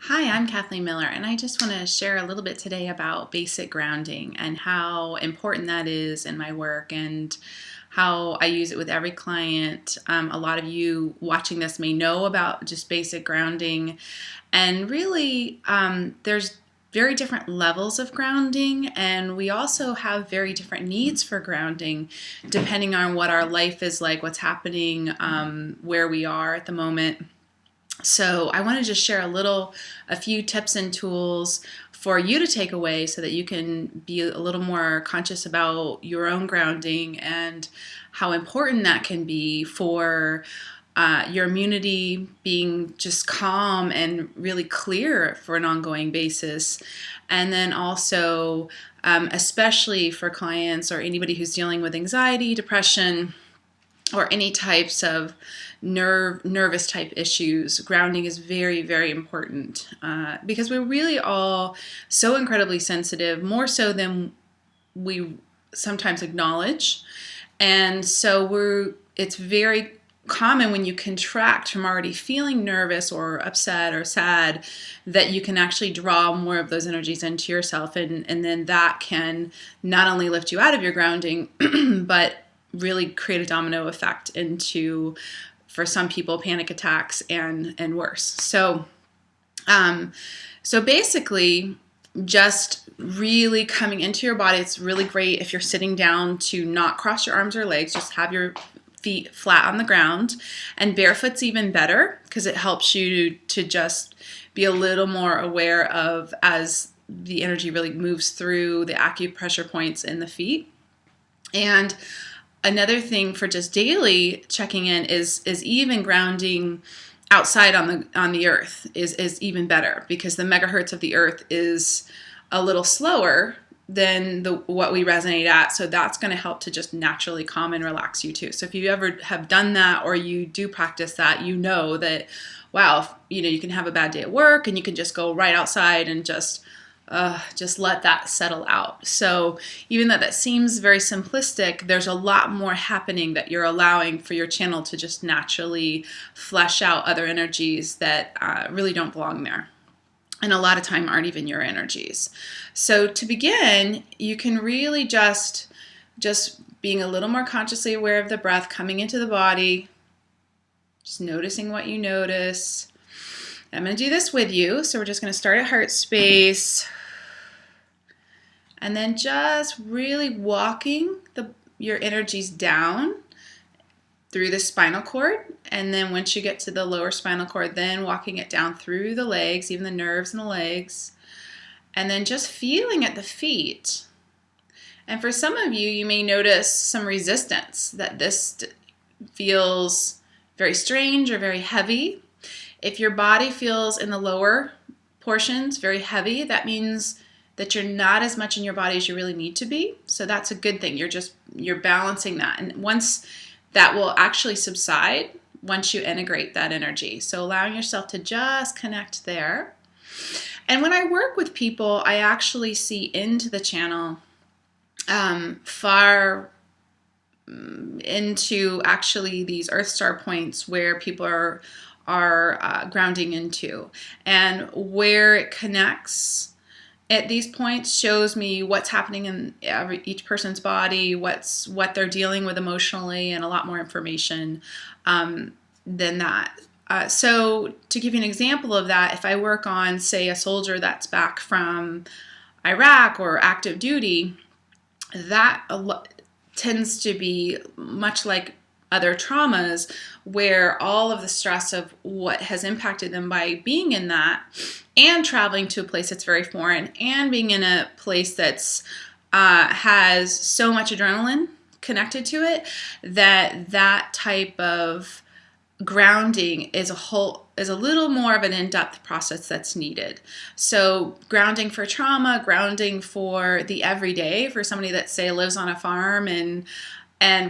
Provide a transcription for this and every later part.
Hi, I'm Kathleen Miller, and I just want to share a little bit today about basic grounding and how important that is in my work and how I use it with every client. A lot of you watching this may know about just basic grounding, and really, there's very different levels of grounding, and we also have very different needs for grounding depending on what our life is like, what's happening, where we are at the moment. So I want to just share a few tips and tools for you to take away so that you can be a little more conscious about your own grounding and how important that can be for your immunity being just calm and really clear for an ongoing basis. And then also, especially for clients or anybody who's dealing with anxiety, depression, or any types of nervous type issues, grounding is very, very important because we're really all so incredibly sensitive, more so than we sometimes acknowledge. And so it's very common when you contract from already feeling nervous or upset or sad that you can actually draw more of those energies into yourself, and then that can not only lift you out of your grounding but really create a domino effect into, for some people, panic attacks and worse. So basically, just really coming into your body. It's really great if you're sitting down to not cross your arms or legs, just have your feet flat on the ground, and barefoot's even better because it helps you to just be a little more aware of as the energy really moves through the acupressure points in the feet. And another thing for just daily checking in is even grounding outside on the earth is even better, because the megahertz of the earth is a little slower than what we resonate at. So that's going to help to just naturally calm and relax you too. So if you ever have done that or you do practice that, you know that, wow, you can have a bad day at work and you can just go right outside and just let that settle out. So even though that seems very simplistic, there's a lot more happening that you're allowing for your channel to just naturally flesh out other energies that really don't belong there, and a lot of time aren't even your energies. So to begin, you can really just being a little more consciously aware of the breath coming into the body, just noticing what you notice. I'm going to do this with you. So we're just going to start at heart space. And then just really walking your energies down through the spinal cord. And then once you get to the lower spinal cord, then walking it down through the legs, even the nerves in the legs. And then just feeling at the feet. And for some of you, you may notice some resistance, that this feels very strange or very heavy. If your body feels in the lower portions very heavy, that means that you're not as much in your body as you really need to be. So that's a good thing. You're balancing that. And once that will actually subside once you integrate that energy. So allowing yourself to just connect there. And when I work with people, I actually see into the channel far into actually these earth star points where people are grounding into, and where it connects at these points shows me what's happening in each person's body, what they're dealing with emotionally, and a lot more information than that. So to give you an example of that, if I work on, say, a soldier that's back from Iraq or active duty, that tends to be much like other traumas, where all of the stress of what has impacted them by being in that, and traveling to a place that's very foreign, and being in a place that's has so much adrenaline connected to it, that type of grounding is a little more of an in-depth process that's needed. So grounding for trauma, grounding for the everyday, for somebody that, say, lives on a farm and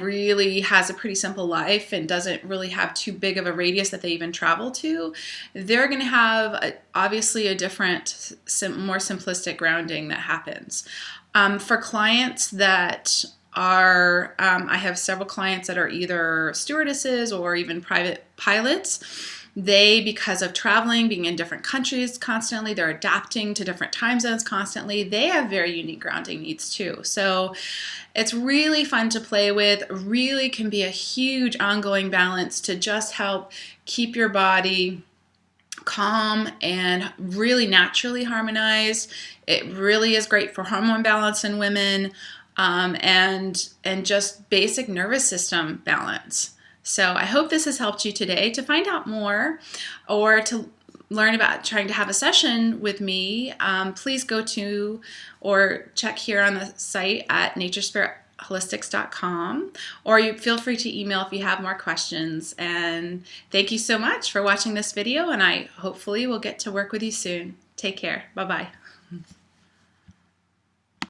really has a pretty simple life and doesn't really have too big of a radius that they even travel to, they're going to have obviously a different, more simplistic grounding that happens. For clients that I have several clients that are either stewardesses or even private pilots. They, because of traveling, being in different countries constantly, they're adapting to different time zones constantly. They have very unique grounding needs too. So it's really fun to play with, really can be a huge ongoing balance to just help keep your body calm and really naturally harmonized. It really is great for hormone balance in women, and just basic nervous system balance. So I hope this has helped you today. To find out more or to learn about trying to have a session with me, please go to or check here on the site at naturespiritholistics.com, or you feel free to email if you have more questions. And thank you so much for watching this video, and I hopefully will get to work with you soon. Take care. Bye-bye.